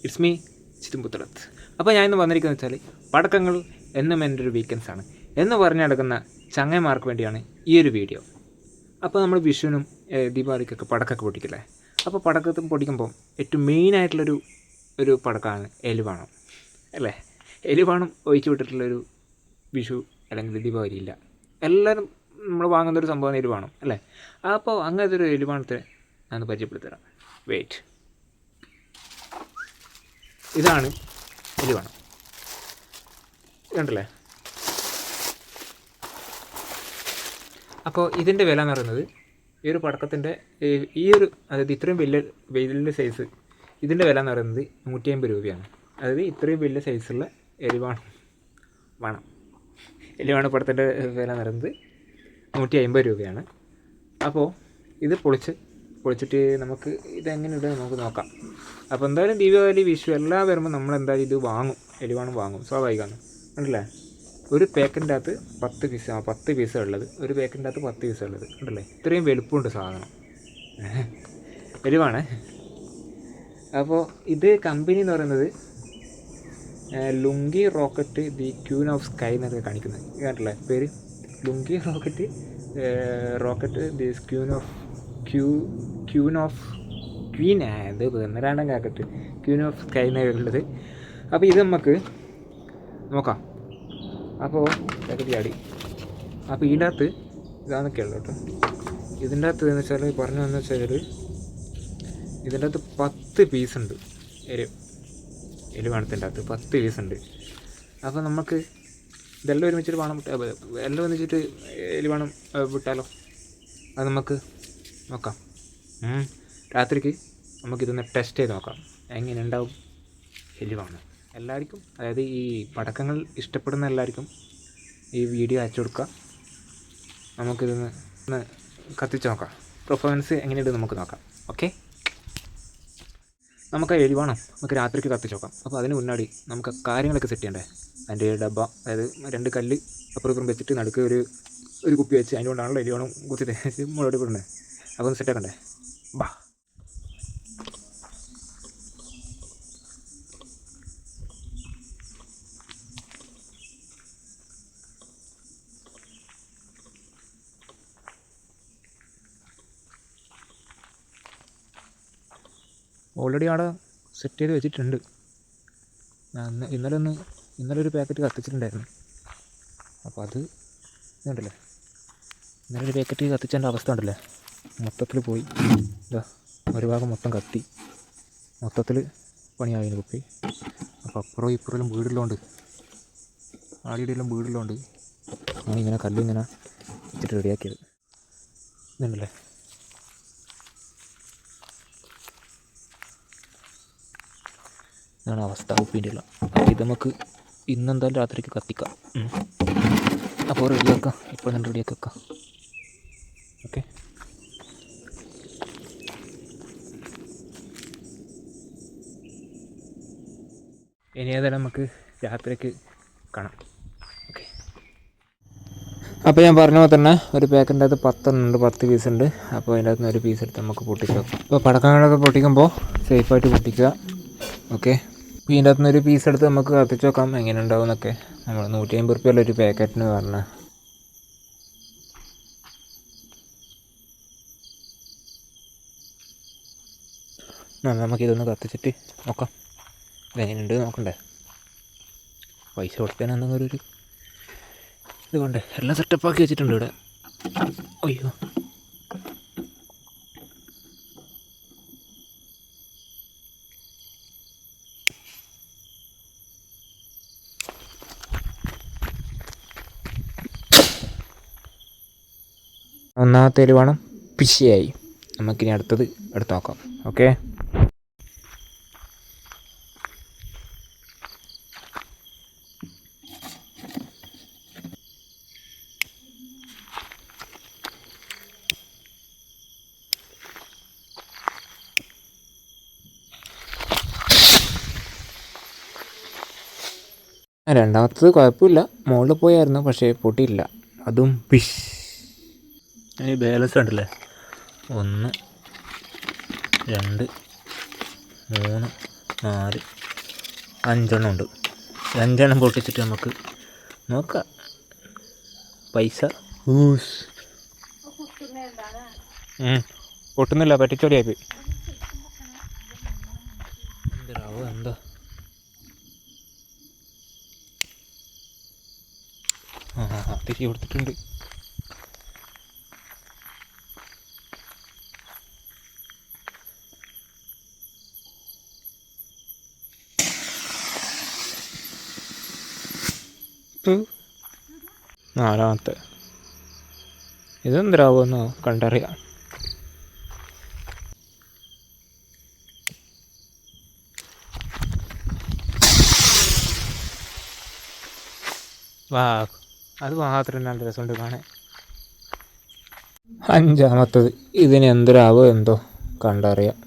It's me ചിതുമ്പുത്തടത്ത്. അപ്പോൾ ഞാൻ ഇന്ന് വന്നിരിക്കുന്നത് വെച്ചാൽ പടക്കങ്ങൾ എന്നും എൻ്റെ ഒരു വീക്കെൻഡ്സാണ് എന്ന് പറഞ്ഞു നടക്കുന്ന ചങ്ങന്മാർക്ക് വേണ്ടിയാണ് ഈ ഒരു വീഡിയോ. അപ്പോൾ നമ്മൾ വിഷുവിനും ദീപാവലിക്കൊക്കെ പടക്കമൊക്കെ പൊട്ടിക്കില്ലേ. അപ്പോൾ പടക്കത്തും പൊട്ടിക്കുമ്പോൾ ഏറ്റവും മെയിനായിട്ടുള്ളൊരു പടക്കമാണ് എലിവാണം അല്ലേ. എലിവാണം ഒഴിച്ചു വിട്ടിട്ടുള്ളൊരു വിഷു അല്ലെങ്കിൽ ദീപാവലി ഇല്ല. എല്ലാവരും നമ്മൾ വാങ്ങുന്നൊരു സംഭവം എലിവാണം അല്ലേ. അപ്പോൾ അങ്ങനത്തെ ഒരു എലിവാണത്തെ ഞാൻ പരിചയപ്പെടുത്തരാം. വെയിറ്റ്, ഇതാണ് എലിവാണം, കണ്ടല്ലേ. അപ്പോൾ ഇതിൻ്റെ വില എന്ന് പറയുന്നത് ഈ ഒരു പടക്കത്തിൻ്റെ അതായത് ഇത്രയും വലിയ സൈസ് ഇതിൻ്റെ വില എന്ന് പറയുന്നത് 150 രൂപയാണ്. അതായത് ഇത്രയും വലിയ സൈസുള്ള എലിവാണ പടത്തിൻ്റെ വില എന്ന് പറയുന്നത് 150 രൂപയാണ്. അപ്പോൾ ഇത് പൊളിച്ചിട്ട് നമുക്ക് ഇതെങ്ങനെ ഇടുക നമുക്ക് നോക്കാം. അപ്പോൾ എന്തായാലും ദീപാവലി വിഷു എല്ലാം വരുമ്പോൾ നമ്മളെന്തായാലും ഇത് വാങ്ങും, എലിവാണം വാങ്ങും, സ്വാഭാവികമാണ്. കണ്ടല്ലേ, ഒരു പാക്കറ്റിൻ്റെ അകത്ത് 10 പീസ് ഉള്ളത്, ഒരു പാക്കറ്റിൻ്റെ അകത്ത് 10 പീസ് ഉള്ളത്, കണ്ടല്ലേ. ഇത്രയും വലുപ്പമുണ്ട് സാധനം, എലിവാണ്. അപ്പോൾ ഇത് കമ്പനി എന്ന് പറയുന്നത് lungi rocket the queen of sky എന്നൊക്കെ കാണിക്കുന്നത്, കണ്ടല്ലേ പേര്. Lungi rocket the queen of sky എന്നുള്ളത്. അപ്പോൾ ഇത് നമുക്ക് നോക്കാം. അപ്പോൾ ചാടി അപ്പോൾ ഇതിൻ്റെ അകത്ത് ഇതാണെന്നൊക്കെയുള്ളൂ കേട്ടോ. ഇതിൻ്റെ അകത്ത് എന്ന് വെച്ചാൽ പറഞ്ഞതെന്ന് വെച്ചാൽ ഇതിൻ്റെ അകത്ത് 10 പീസുണ്ട്. എലിവാണത്തിൻ്റെ അകത്ത് 10 പീസുണ്ട്. അപ്പോൾ നമുക്ക് ഇതെല്ലാം ഒരുമിച്ചിട്ട് എല്ലാം ഒന്നിച്ചിട്ട് എലിവാണം വിട്ടാലോ. അത് നമുക്ക് നോക്കാം. രാത്രിക്ക് നമുക്കിതൊന്ന് ടെസ്റ്റ് ചെയ്ത് നോക്കാം എങ്ങനെ ഉണ്ടാവും എലിവാണം. എല്ലാവർക്കും, അതായത് ഈ പടക്കങ്ങൾ ഇഷ്ടപ്പെടുന്ന എല്ലാവർക്കും ഈ വീഡിയോ അയച്ചു കൊടുക്കുക. നമുക്കിതൊന്ന് കത്തിച്ച് നോക്കാം, പെർഫോമൻസ് എങ്ങനെയുണ്ട് നമുക്ക് നോക്കാം. ഓക്കെ, നമുക്ക് എലിവാണം നമുക്ക് രാത്രിക്ക് കത്തിച്ച് നോക്കാം. അപ്പോൾ അതിന് മുന്നാടി നമുക്ക് കാര്യങ്ങളൊക്കെ സെറ്റ് ചെയ്യണ്ടേ. അതിൻ്റെ ഡബ്ബ, അതായത് 2 കല്ല് അപ്പുറം ഇപ്പുറം വെച്ചിട്ട് നടുക്ക് ഒരു കുപ്പി വെച്ച് അതിൻ്റെ എലിവാണം കുത്തി തേച്ച് മുളക് ഇടുന്നത്. അപ്പോൾ ഒന്ന് സെറ്റാക്കണ്ടേ. ബാ, ഓൾറെഡി അവിടെ സെറ്റ് ചെയ്ത് വെച്ചിട്ടുണ്ട്. ഇന്നലെ ഒരു പാക്കറ്റ് കത്തിച്ചിട്ടുണ്ടായിരുന്നു. അപ്പോൾ അത് ഇതുണ്ടല്ലേ, ഇന്നലെ ഒരു പാക്കറ്റ് കത്തിച്ചതിൻ്റെ അവസ്ഥ ഉണ്ടല്ലേ, മൊത്തത്തിൽ പോയി. ഇതാ ഒരു ഭാഗം മൊത്തം കത്തി, മൊത്തത്തിൽ പണിയായിരുന്നു കുപ്പി. അപ്പോൾ അപ്പുറം ഇപ്പുറമെല്ലാം വീടുള്ളതുകൊണ്ട്, ആടിയുടെയെല്ലാം വീടുള്ളതുകൊണ്ട് ഞാനിങ്ങനെ കല്ലിങ്ങനെ വെച്ചിട്ട് റെഡിയാക്കിയത്. ഇതുണ്ടല്ലേ, ഇതാണ് അവസ്ഥ കുപ്പീൻ്റെ ഉള്ള. അപ്പോൾ ഇത് നമുക്ക് ഇന്നെന്തായാലും രാത്രിക്ക് കത്തിക്കാം. അപ്പോൾ റെഡിയാക്കാം, ഇപ്പോൾ തന്നെ റെഡിയാക്കി വെക്കാം. ഓക്കെ, ഇനി ഏതായാലും നമുക്ക് രാത്രിക്ക് കാണാം. ഓക്കെ, അപ്പോൾ ഞാൻ പറഞ്ഞ പോലെ തന്നെ ഒരു പാക്കിൻ്റെ അകത്ത് 10 പീസ് ഉണ്ട്. അപ്പോൾ അതിൻ്റെ അകത്ത് നിന്ന് ഒരു പീസ് എടുത്ത് നമുക്ക് പൊട്ടിച്ച് വെക്കാം. അപ്പോൾ പടക്കങ്ങളൊക്കെ പൊട്ടിക്കുമ്പോൾ സേഫായിട്ട് പൊട്ടിക്കുക. ഓക്കെ, അപ്പോൾ ഇതിൻ്റെ അകത്ത് നിന്ന് ഒരു പീസ് എടുത്ത് നമുക്ക് കത്തിച്ച് നോക്കാം എങ്ങനെ ഉണ്ടാവും എന്നൊക്കെ. നമ്മൾ 150 റുപ്യയുള്ള ഒരു പാക്കറ്റിന് പറഞ്ഞ. നമുക്കിതൊന്ന് കത്തിച്ചിട്ട് നോക്കാം ഇതെങ്ങനെയുണ്ട് നോക്കണ്ടേ. പൈസ കൊടുത്തതിന് എന്തെങ്കിലും ഒരു ഇത് കൊണ്ടേ എല്ലാം സെറ്റപ്പാക്കി വെച്ചിട്ടുണ്ട് ഇവിടെ. അയ്യോ, ഒന്നാമത്തെ എലിവാണം പിശിയായി. നമുക്കിനി അടുത്തത് എടുത്ത് നോക്കാം. ഓക്കെ, രണ്ടാമത്തത് കുഴപ്പമില്ല, മുകളിൽ പോയായിരുന്നു പക്ഷേ പൊട്ടിയില്ല. അതും പിഷ്. ഈ ബാലൻസ് ഉണ്ടല്ലേ, 1 2 3 4 5 ഉണ്ട്. 5 പൊട്ടിച്ചിട്ട് നമുക്ക് നോക്കാം. പൈസ പൊട്ടുന്നില്ല, പറ്റിച്ചോടിയായി. എന്താവോ എന്താ തിരികെ കൊടുത്തിട്ടുണ്ട്. നാലാമത്തെ ഇതെന്തരാവുമെന്നോ കണ്ടറിയാം. അത് മാത്രം നല്ല രസമുണ്ട് കാണാൻ. 5-ാമത്തത് ഇതിന് എന്തരാവോ എന്തോ കണ്ടറിയാം.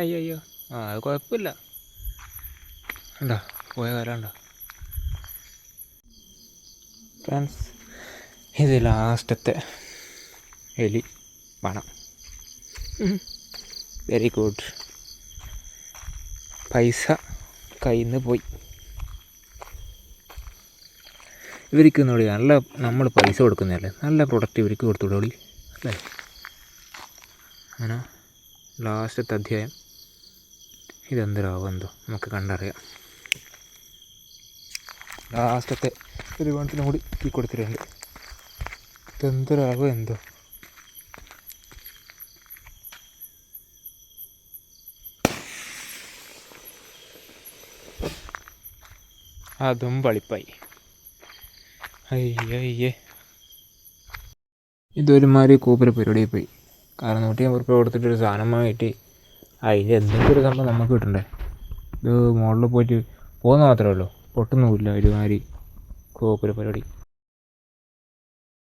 അയ്യോ അത് കുഴപ്പമില്ല. ഉണ്ടോ പോയ കാലം ഉണ്ടോ ഫ്രണ്ട്സ്. ഇത് ലാസ്റ്റത്തെ എലി പണം. Very good. പൈസ കയ്യിൽ നിന്ന് പോയി. ഇവർക്ക് നോളി നല്ല നമ്മൾ പൈസ കൊടുക്കുന്നതല്ലേ, നല്ല പ്രൊഡക്റ്റ് ഇവർക്ക് കൊടുത്തുവിടോളി അല്ലേ. അങ്ങനെ ലാസ്റ്റത്തെ അധ്യായം ഇതെന്തരാവോ എന്തോ നമുക്ക് കണ്ടറിയാം. ലാസ്റ്റത്തെ ഒരു ഗുണത്തിനും കൂടി ഈ കൊടുത്തിട്ടുണ്ട്. ഇതെന്തരാവോ എന്തോ. അതും വളിപ്പായി. അയ്യേ ഇതൊരുമാതിരി കൂപ്പര് പരിപാടിയായി പോയി. കാരണം 150 രൂപ കൊടുത്തിട്ടൊരു സാധനം വാങ്ങിയിട്ട് അതിൻ്റെ എന്തെങ്കിലും ഒരു സംഭവം നമുക്ക് കിട്ടണ്ടേ. ഇത് മുകളിൽ പോയിട്ട് പോകുന്ന മാത്രമേ ഉള്ളൂ, പൊട്ടുന്നുമില്ല. ഒരുമാതിരി കൂപ്പര് പരിപാടി.